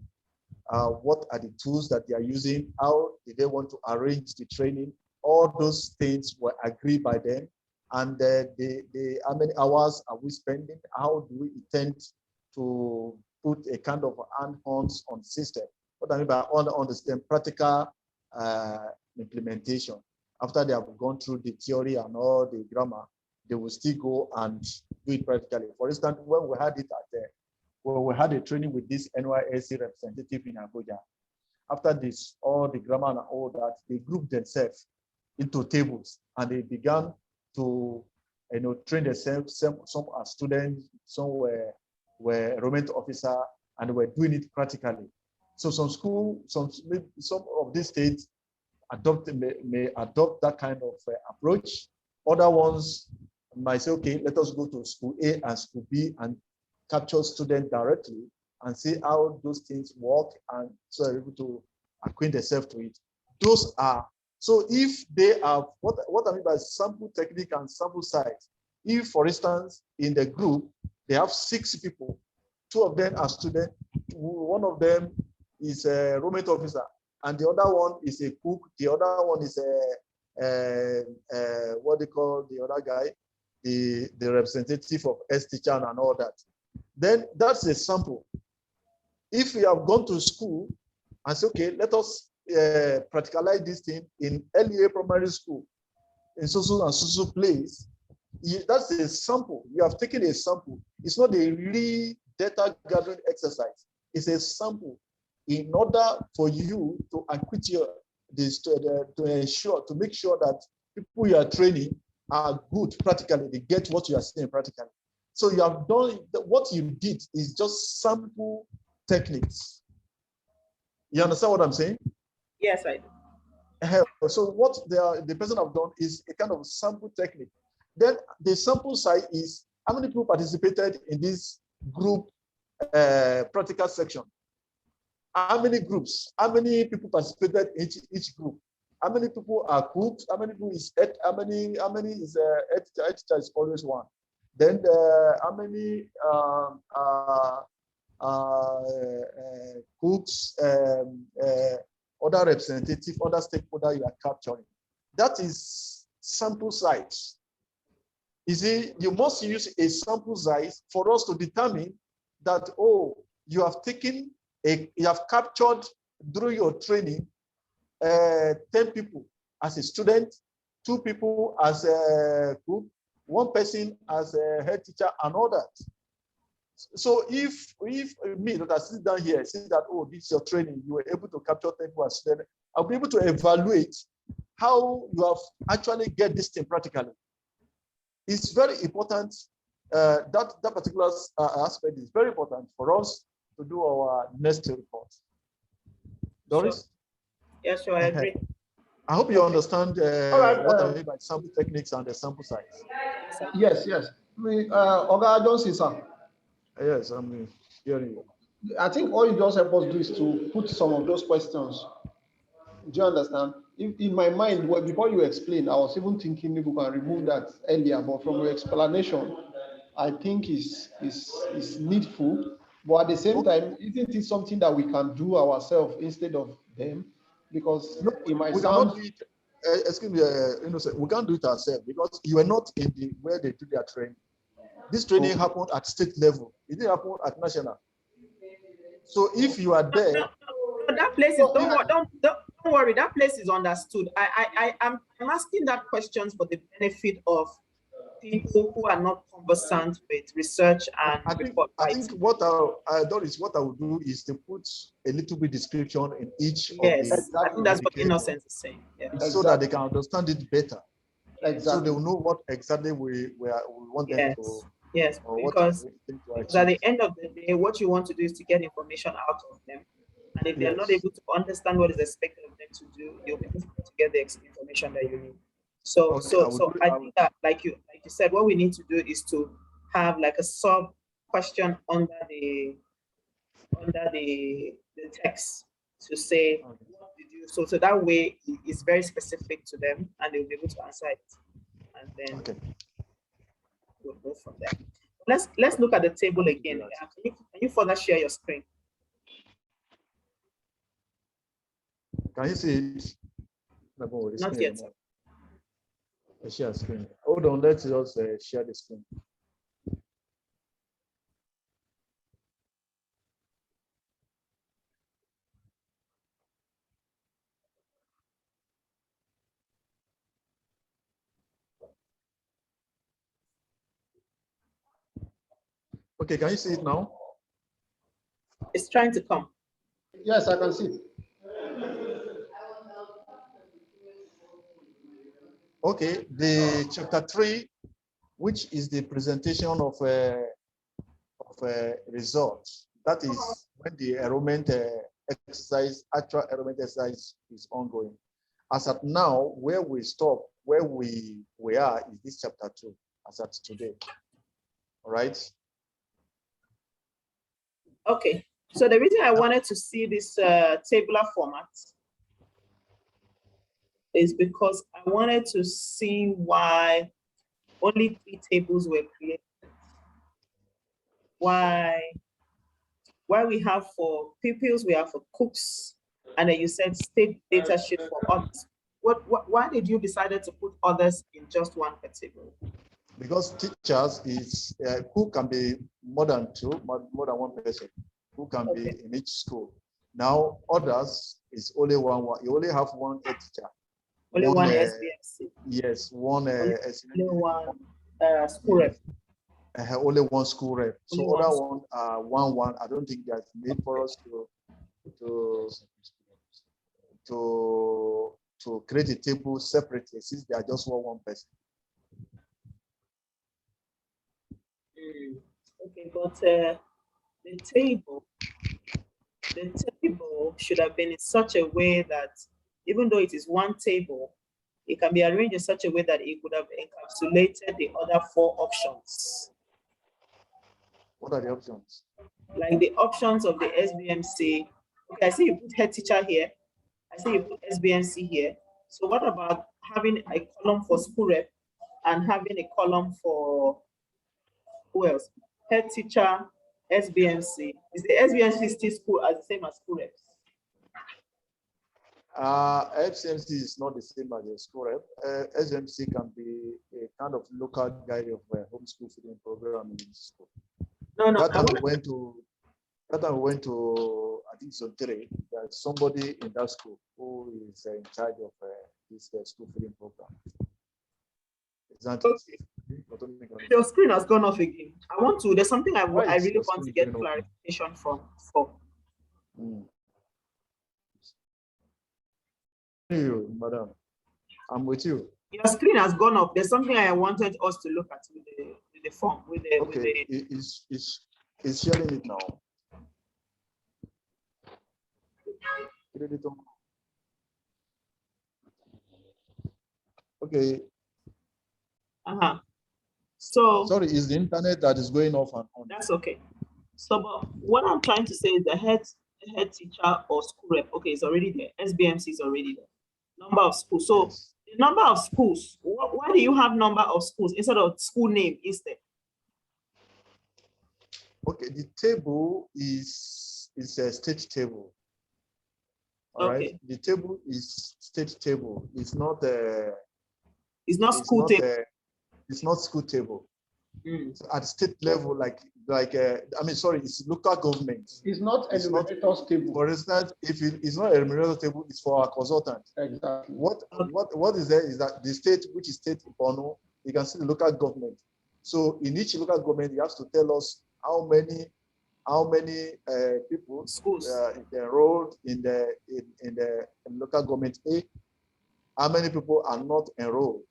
what are the tools that they are using, how did they want to arrange the training. All those things were agreed by them. And how many hours are we spending? How do we intend to put a kind of hands on system? What I mean by understand practical implementation. After they have gone through the theory and all the grammar, they will still go and do it practically. For instance, when we had it we had a training with this NYSC representative in Abuja. After this, all the grammar and all that, they grouped themselves into tables and they began to train themselves. Some are students, some were enrollment officer, and were doing it practically. So some of these states may adopt that kind of approach. Other ones might say, okay, let us go to school A and school B and capture students directly and see how those things work, and so they're able to acquaint themselves to it. Those are, so if they have, what I mean by sample technique and sample size if, for instance, in the group, they have 6 people, 2 of them are students, one of them is a roommate officer, and the other one is a cook, the other one is what they call the other guy, the representative of S-teacher and all that. Then that's a sample. If we have gone to school and say, okay, let us practicalize this thing in LEA primary school, in so and so place, that's a sample. You have taken a sample. It's not a real data gathering exercise. It's a sample in order for you to acquit this, to ensure, to make sure that people you are training are good practically. They get what you are saying practically. So you have done, what you did is just sample techniques. You understand what I'm saying? Yes, I do. So what the person have done is a kind of sample technique. Then the sample size is how many people participated in this group practical section. How many groups? How many people participated in each group? How many people are cooks? How many people is how many is teacher is always one. Then how many cooks, other representative, other stakeholder you are capturing. That is sample size. You see, you must use a sample size for us to determine that, oh, you have taken you have captured through your training 10 people as a student, 2 people as a group, 1 person as a head teacher, and all that. So if me that I sit down here see that, oh, this is your training, you were able to capture 10 people as students, I'll be able to evaluate how you have actually get this thing practically. It's very important. That particular aspect is very important for us to do our next report. Doris? Sure. Yes, sure, I agree. I hope you understand what I mean by sample techniques and the sample size. Yes. Oga Johnson, sir. Yes, I'm hearing you. I think all you just help us do is to put some of those questions. Do you understand? In my mind, before you explain, I was even thinking maybe we can remove that earlier, but from your explanation, I think is needful. But at the same time, isn't it something that we can do ourselves instead of them? Because no, it might we sound. Cannot do it, excuse me, we can't do it ourselves because you are not in the where they do their training. This training happened at state level. It didn't happen at national. So if you are there, no, that place is don't worry. That place is understood. I'm asking that questions for the benefit of people who are not conversant with research and report writing. I think what I would do is to put a little bit description in each of the. I think that's what Innocent is saying. Yeah. So that they can understand it better. Exactly. So they will know what exactly we want them to. Yes, because at the end of the day, what you want to do is to get information out of them. And if they're not able to understand what is expected of them to do, you'll be able to get the information that you need. So I think that like you said, what we need to do is to have like a sub question under the text to say what did you so that way it's very specific to them and they'll be able to answer it. And then we'll go from there. Let's look at the table again. Can you further share your screen? Can you see it? Not yet. Share screen. Hold on, let's just share the screen. Okay, can you see it now? It's trying to come. Yes, I can see. Okay, the chapter 3, which is the presentation of results. That is when the enrollment exercise, actual enrollment exercise is ongoing. As at now, where we stop, where we are is this chapter 2, as at today. All right. Okay, so the reason I wanted to see this tabular format is because I wanted to see why only 3 tables were created. Why we have for pupils, we have for cooks, and then you said state data sheet for others. Why did you decide to put others in just one category? Because teachers is who can be more than one person, who can be in each school. Now others is only one. You only have one head teacher. Only one SBMC. Yes, one. Only one school rep. Only one school rep. Only So one other one. I don't think there's need for us to create a table separately since they are just one person. Okay, but the table should have been in such a way that even though it is one table, it can be arranged in such a way that it could have encapsulated the other 4 options. What are the options? Like the options of the SBMC. Okay, I see you put head teacher here. I see you put SBMC here. So what about having a column for school rep and having a column for who else? Head teacher, SBMC. Is the SBMC still school as the same as school reps? FCMC is not the same as a school rep. SMC can be a kind of local guide of a homeschool feeding program in school. No. That time we went to, I think so 3. There's somebody in that school who is in charge of this school feeding program. Exactly. Okay. Your screen has gone off again. There's something I really want to get clarification from. You, madam. I'm with you. Your screen has gone off. There's something I wanted us to look at with the form. It's sharing it now. Okay. So sorry, is the internet that is going off and on? That's okay. So but what I'm trying to say is the head teacher or school rep, okay, it's already there. SBMC is already there. Number of schools. So yes. The number of schools, why do you have number of schools instead of school name instead? Okay, the table is a state table. All right. The table is state table. It's not school table. It's not school table. So at state level, it's local government. It's not enumerator's table. For instance, if it's not a enumerator table, it's for a consultant. Exactly. What is there is that the state, which is state Bono, you can see the local government. So in each local government, you have to tell us how many people schools enrolled in the local government A. How many people are not enrolled?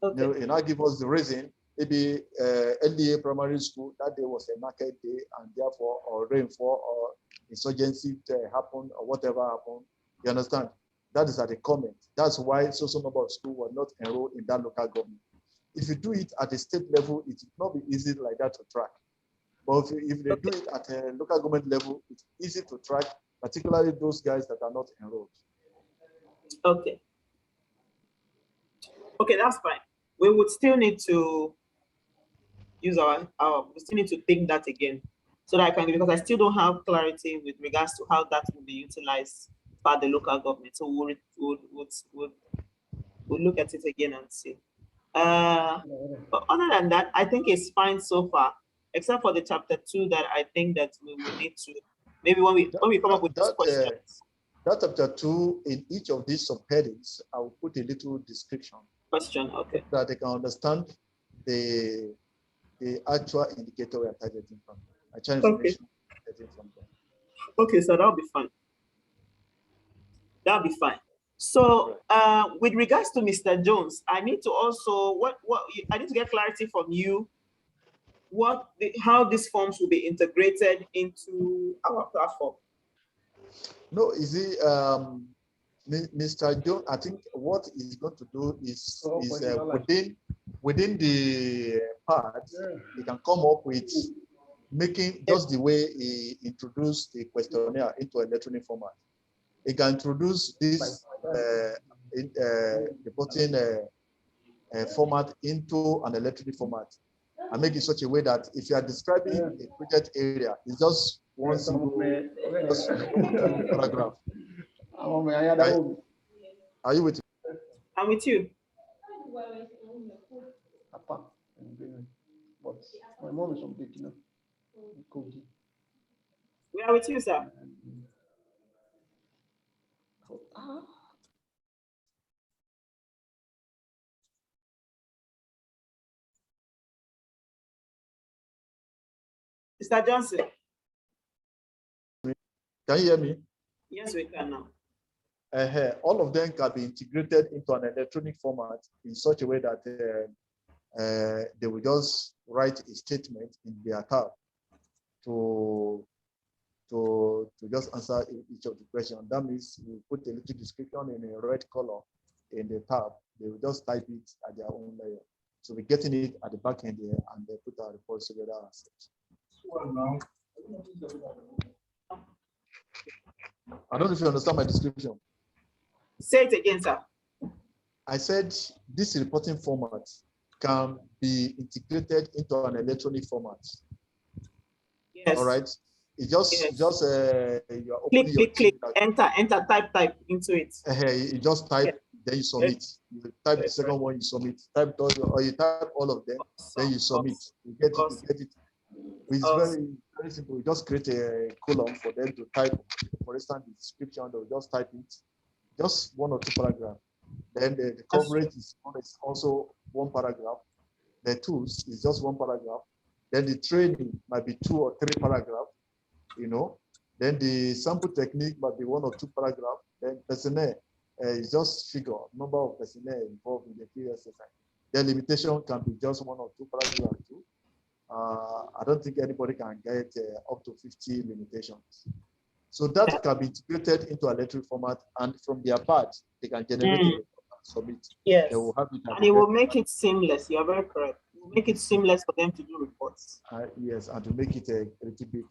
Okay. You now give us the reason. Maybe LDA primary school, that day was a market day, and therefore, or rainfall, or insurgency happened, or whatever happened. You understand? That is at the comment. That's why so number of schools were not enrolled in that local government. If you do it at the state level, it will not be easy like that to track. But if they do it at a local government level, it's easy to track, particularly those guys that are not enrolled. Okay. Okay, that's fine. We would still need to use we still need to think that again so that I can, because I still don't have clarity with regards to how that will be utilized by the local government. So we'll look at it again and see. But other than that, I think it's fine so far, except for the chapter 2 that I think that we will need to, maybe when we come up with these questions. That chapter 2, in each of these subheadings, I will put a little description. Question, okay. That they can understand the actual indicator we are targeting from. Actual information targeting from them. Okay, so that'll be fine. That'll be fine. So with regards to Mr. Jones, I need to also I need to get clarity from you how these forms will be integrated into our platform. No, Mr. Jones, I think what he's going to do is within the part, he can come up with making just the way he introduced the questionnaire into electronic format. He can introduce this reporting format into an electronic format, and make it such a way that if you are describing a project area, it's just one single paragraph. Right? Are you with me? I'm with you. My mom is on big, you know. We are with you, sir. Mr. Johnson. Can you hear me? Yes, we can now. All of them can be integrated into an electronic format in such a way that they will just write a statement in their tab to just answer each of the questions. That means we put a little description in a red color in the tab. They will just type it at their own layer. So we're getting it at the back end here, and they put our reports together ourselves. I don't know if you understand my description. Say it again, sir. I said this reporting format can be integrated into an electronic format. Yes. All right. It just you are click, opening click, enter, type into it. You just type, then you submit. You type the second one, you submit. Type or you type all of them, then you submit. You get it. It's very simple. You just create a column for them to type. For instance, the description, they'll just type it, just one or two paragraphs. Then the coverage is also one paragraph. The tools is just one paragraph. Then the training might be 2 or 3 paragraphs. You know, then the sample technique might be 1 or 2 paragraphs. Then personnel is just figure number of personnel involved in the field exercise. The limitation can be just 1 or 2 paragraphs too. I don't think anybody can get up to 50 limitations. So that can be integrated into a electronic format, and from their part, they can generate a report and submit. Yes, they will have it and it will make it seamless. You are very correct. It will make it seamless for them to do reports. Yes, and to make it a little bit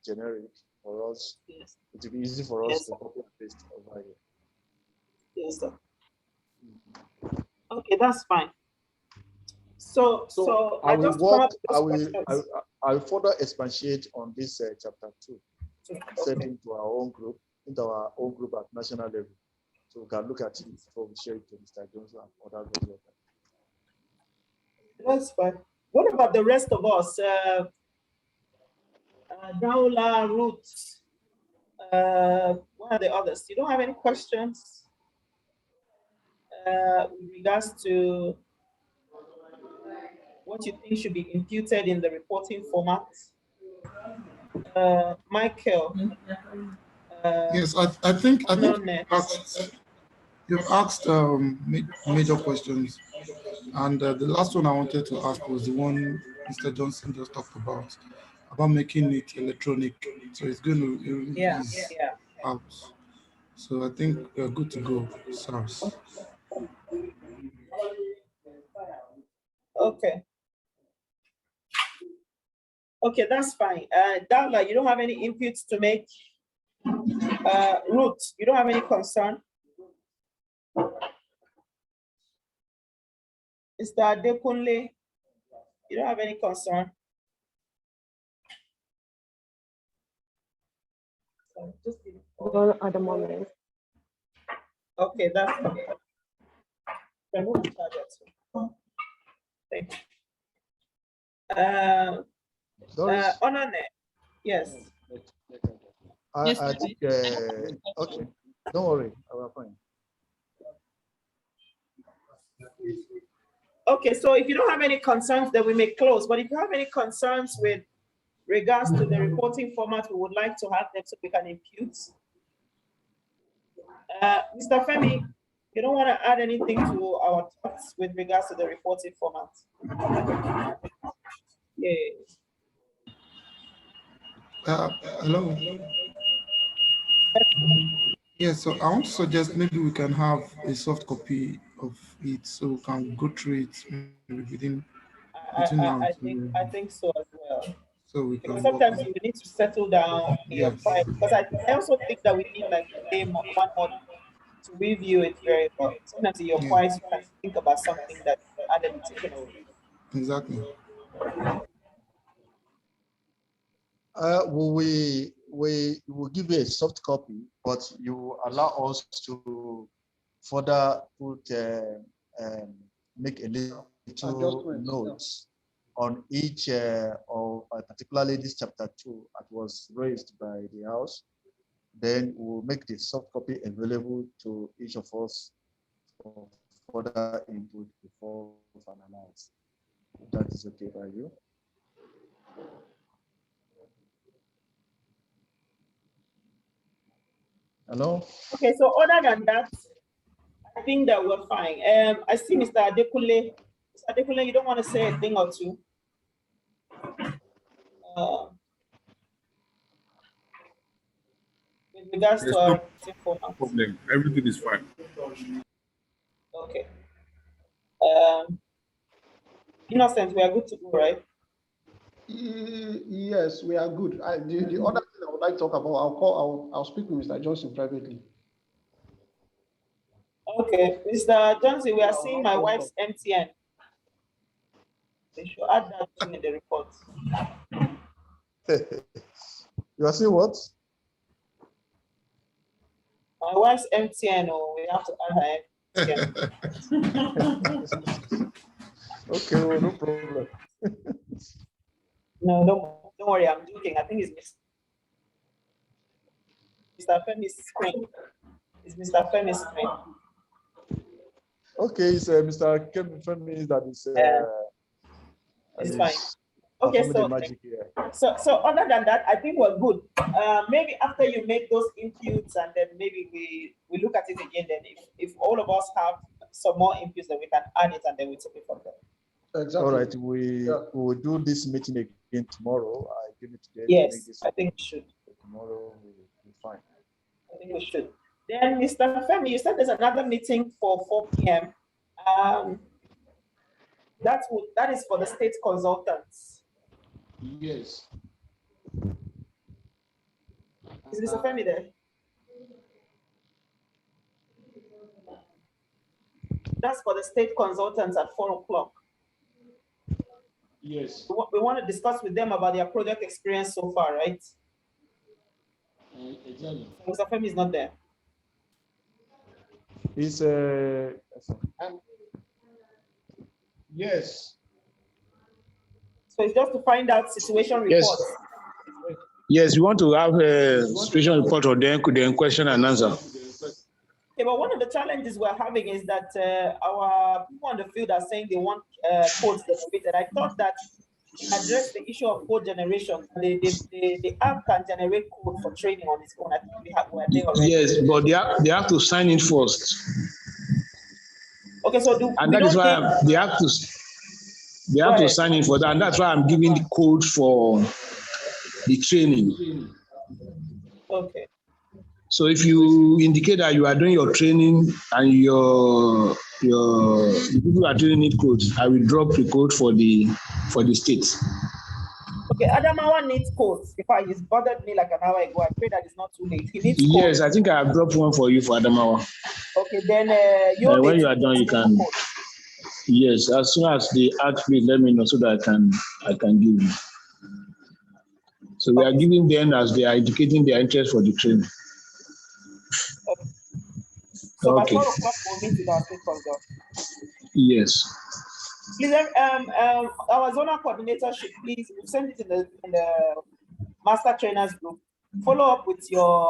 generic for us. Yes. It will be easy for us to copy and paste over here. Yes, sir. Okay, that's fine. So I will work. I will further expatiate on this chapter 2. Send it to our own group, at national level, so we can look at it before we share it to Mr. Johnson and other groups. That's fine. What about the rest of us? Daula, Ruth, what are the others? You don't have any questions with regards to what you think should be imputed in the reporting format? Michael. Yes, I think you've asked major questions, and the last one I wanted to ask was the one Mr. Johnson just talked about making it electronic. So it's going to ease out. So I think we're good to go, SARS. Okay. Okay, that's fine. Darla, you don't have any inputs to make? Ruth, you don't have any concern? Mr. Adekunle, you don't have any concern? None at the moment. Okay, that's fine. Remove the charger. Thank you. Onane, yes. I think, okay, don't worry, I will find. Okay, so if you don't have any concerns, then we may close. But if you have any concerns with regards to the reporting format, we would like to have them so we can impute. Mr. Femi, you don't want to add anything to our thoughts with regards to the reporting format? Yeah. Hello. Yes, so I want to suggest maybe we can have a soft copy of it so we can go through it between now. I think so as well. So we because can sometimes you need to settle down in your file. Because I also think that we need like a day, one more to review it very well. Sometimes in your files you can think about something that added and taken away. Exactly. We will give you a soft copy, but you allow us to further put make a little notes on each of particularly this chapter 2 that was raised by the House. Then we'll make the soft copy available to each of us for further input before finalize. That is okay by you. Hello? Okay, so other than that, I think that we're fine. I see Mr. Adekule. Mr. Adekule, you don't want to say a thing or two? With regards to our problem. Everything is fine. Okay. Innocent, we are good to go, right? Yes, we are good. The other thing I would like to talk about, I'll speak with Mr. Johnson privately. Okay, Mr. Johnson, we are seeing my wife's MTN. They should add that to in the report. You are seeing what? My wife's MTN, oh, we have to add her MTN. Okay, well, no problem. No, don't worry, I'm joking. I think it's Mr. Femi's screen. It's Mr. Femi's screen. Okay, it's Mr. Femi that is. It's fine. Okay, so other than that, I think we're good. Maybe after you make those inputs and then maybe we look at it again. Then if all of us have some more inputs, then we can add it and then we take it from there. Exactly. All right, we will do this meeting again tomorrow. I give it today. Yes, I think we should. Tomorrow we'll be fine. I think we should. Then, Mr. Femi, you said there's another meeting for 4 p.m. That is for the state consultants. Yes. Is Mr. Femi there? That's for the state consultants at 4 o'clock. Yes. We want to discuss with them about their project experience so far, right? Exactly. Mr. Femi is not there. He's yes. So it's just to find out situation reports. Yes, we want to have a situation report or then question and answer. Okay, but one of the challenges we're having is that our people on the field are saying they want codes generated. I thought that to address the issue of code generation, the app can generate code for training on its own. I think we're there already. Yes, but they have to sign in first. Okay, so that is why they have to sign in for that, and that's why I'm giving the code for the training. Okay. So if you indicate that you are doing your training and the people who are training need codes, I will drop the code for the states. Okay, Adamawa needs codes. In fact, he's bothered me like an hour ago. I pray that it's not too late. He needs codes. Yes, I think I have dropped one for you for Adamawa. Okay, then when you are done, you can. Yes, as soon as they ask, please let me know so that I can give you. So we are giving them as they are indicating their interest for the training. Okay. So okay. By 4 o'clock we'll meet with our state consultant. Yes. Please, our zonal coordinator should please send it in the master trainers group. Follow up with your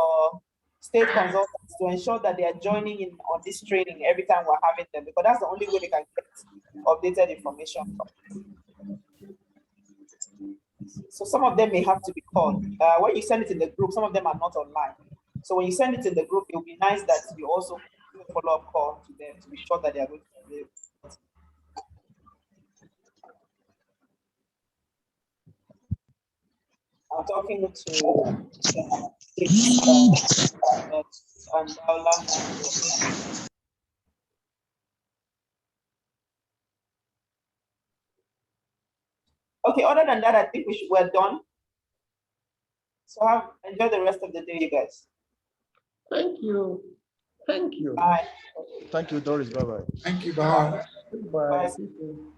state consultants to ensure that they are joining in on this training every time we're having them, because that's the only way they can get updated information from. So some of them may have to be called. When you send it in the group, some of them are not online. So when you send it in the group, it will be nice that you also do a follow-up call to them to be sure that they are going to be. I'm talking to and okay, other than that, I think we're done. So enjoy the rest of the day, you guys. Thank you. Thank you. Bye. Thank you, Doris. Bye-bye. Thank you. Bye. Bye.